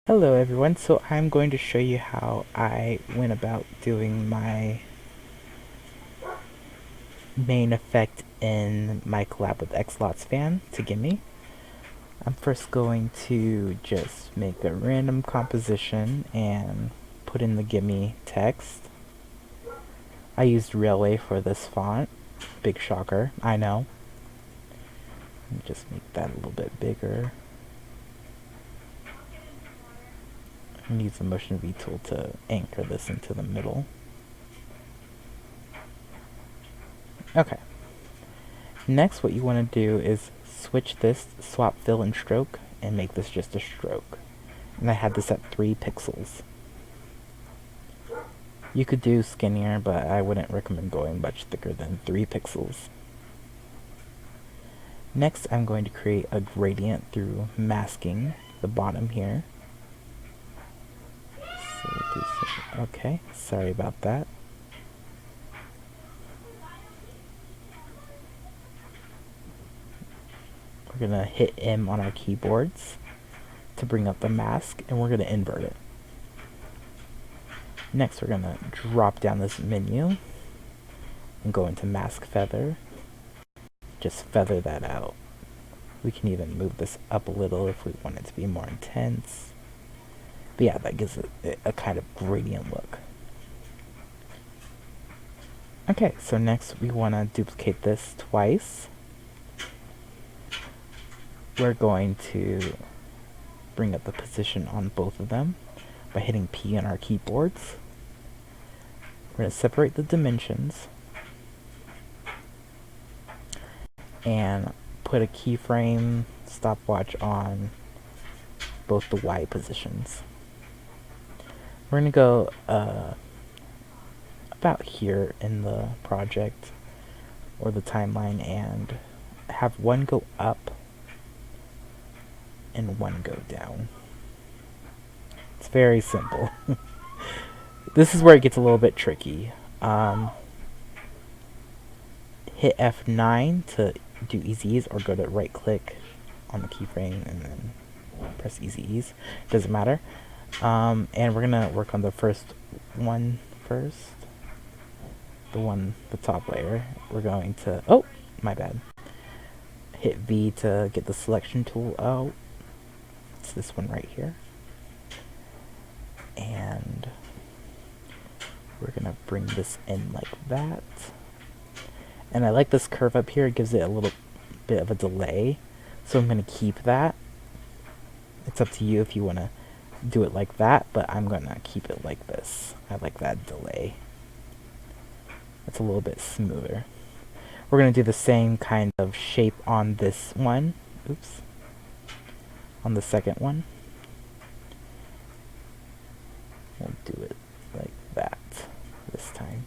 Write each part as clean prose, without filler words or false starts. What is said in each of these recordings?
Hello everyone, so I'm going to show you how I went about doing my main effect in my collab with xLotsFanx to Gimme. I'm first going to just make a random composition and put in the Gimme text. I used Railway for this font. Big shocker, I know. Let me just make that a little bit bigger. And use the Motion V tool to anchor this into the middle. Okay. Next, what you want to do is switch this, swap fill and stroke, and make this just a stroke. And I had this at 3 pixels. You could do skinnier, but I wouldn't recommend going much thicker than 3 pixels. Next, I'm going to create a gradient through masking the bottom here. Okay, sorry about that. We're going to hit M on our keyboards to bring up the mask, and we're going to invert it. Next, we're going to drop down this menu and go into Mask Feather. Just feather that out. We can even move this up a little if we want it to be more intense. But yeah, that gives it a kind of gradient look. Okay, so next we want to duplicate this twice. We're going to bring up the position on both of them by hitting P on our keyboards. We're going to separate the dimensions and put a keyframe stopwatch on both the Y positions. We're going to go about here in the project or the timeline and have one go up and one go down. It's very simple. This is where it gets a little bit tricky. Hit F9 to do easy ease, or go to right click on the keyframe and then press easy ease. Doesn't matter. And we're gonna work on the first one first. The top layer. We're going to, oh, my bad. Hit V to get the selection tool out. It's this one right here. And we're gonna bring this in like that. And I like this curve up here, it gives it a little bit of a delay. So I'm gonna keep that. It's up to you if you wanna do it like that, but I'm gonna keep it like this. I like that delay. It's a little bit smoother. We're going to do the same kind of shape on this one. Oops. On the second one. We'll do it like that this time.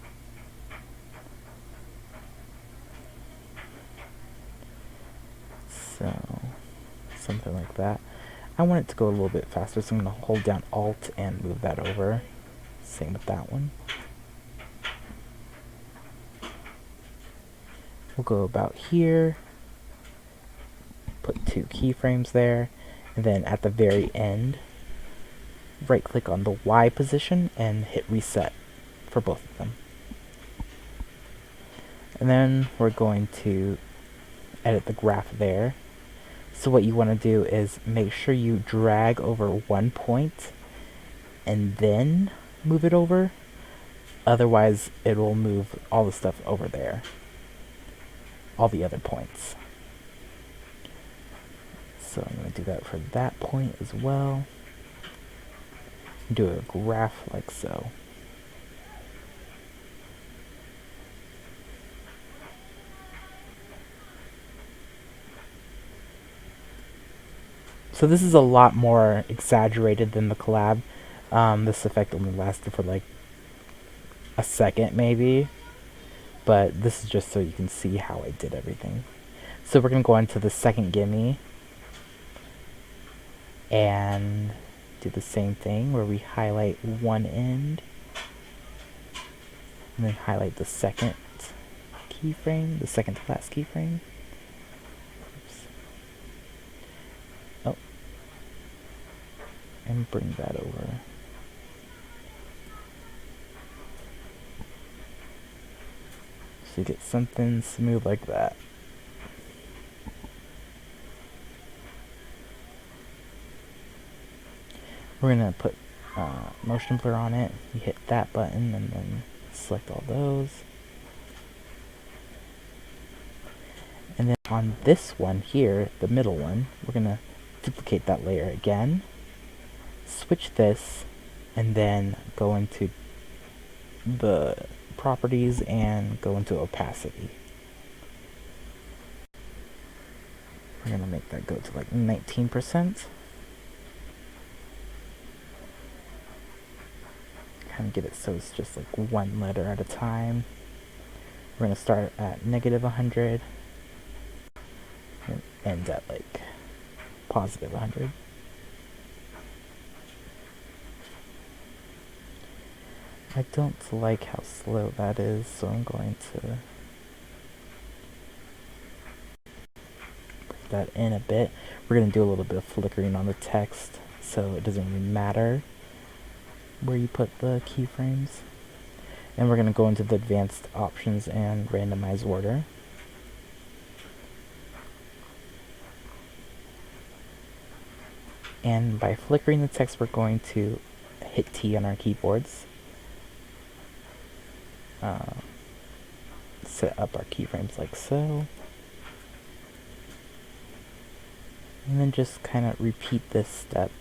So, something like that. I want it to go a little bit faster, so I'm going to hold down Alt and move that over. Same with that one. We'll go about here, put 2 keyframes there, and then at the very end, right click on the Y position and hit reset for both of them. And then we're going to edit the graph there. So what you want to do is make sure you drag over one point and then move it over. Otherwise, it will move all the stuff over there. All the other points. So I'm going to do that for that point as well. Do a graph like so. So this is a lot more exaggerated than the collab. This effect only lasted for like a second maybe. But this is just so you can see how I did everything. So we're going to go on to the second gimme and do the same thing where we highlight one end and then highlight the second keyframe, the second to last keyframe. Oops. Oh. and bring that over. So you get something smooth like that. We're gonna put motion blur on it. You hit that button and then select all those. And then on this one here, the middle one, we're gonna duplicate that layer again, switch this, and then go into the properties and go into opacity. We're gonna make that go to like 19%. Kind of get it so it's just like one letter at a time. We're gonna start at -100 and end at like +100. I don't like how slow that is, so I'm going to bring that in a bit. We're going to do a little bit of flickering on the text, so it doesn't really matter where you put the keyframes. And we're going to go into the advanced options and randomize order. And by flickering the text, we're going to hit T on our keyboards. Set up our keyframes like so. And then just kind of repeat this step,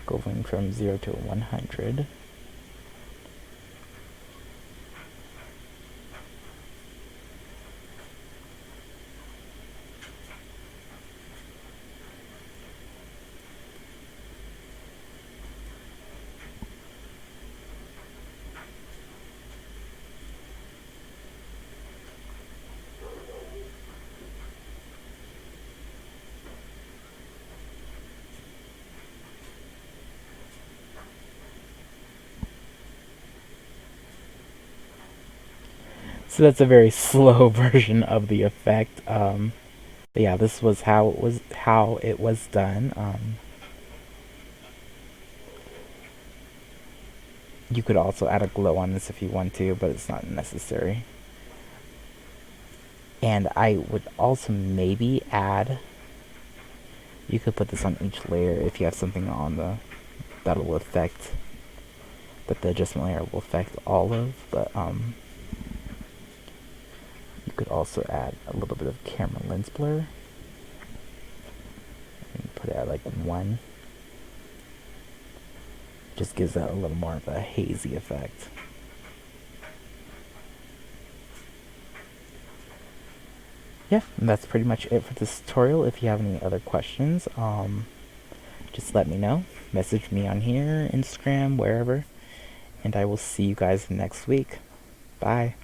going from 0 to 100. So that's a very slow version of the effect. But yeah, this was how it was done. You could also add a glow on this if you want to, but it's not necessary. And I would also maybe add, you could put this on each layer if you have something on that the adjustment layer will affect all of, but you could also add a little bit of camera lens blur and put it at like 1. Just gives that a little more of a hazy effect. Yeah, and that's pretty much it for this tutorial. If you have any other questions, just let me know. Message me on here, Instagram, wherever, and I will see you guys next week. Bye.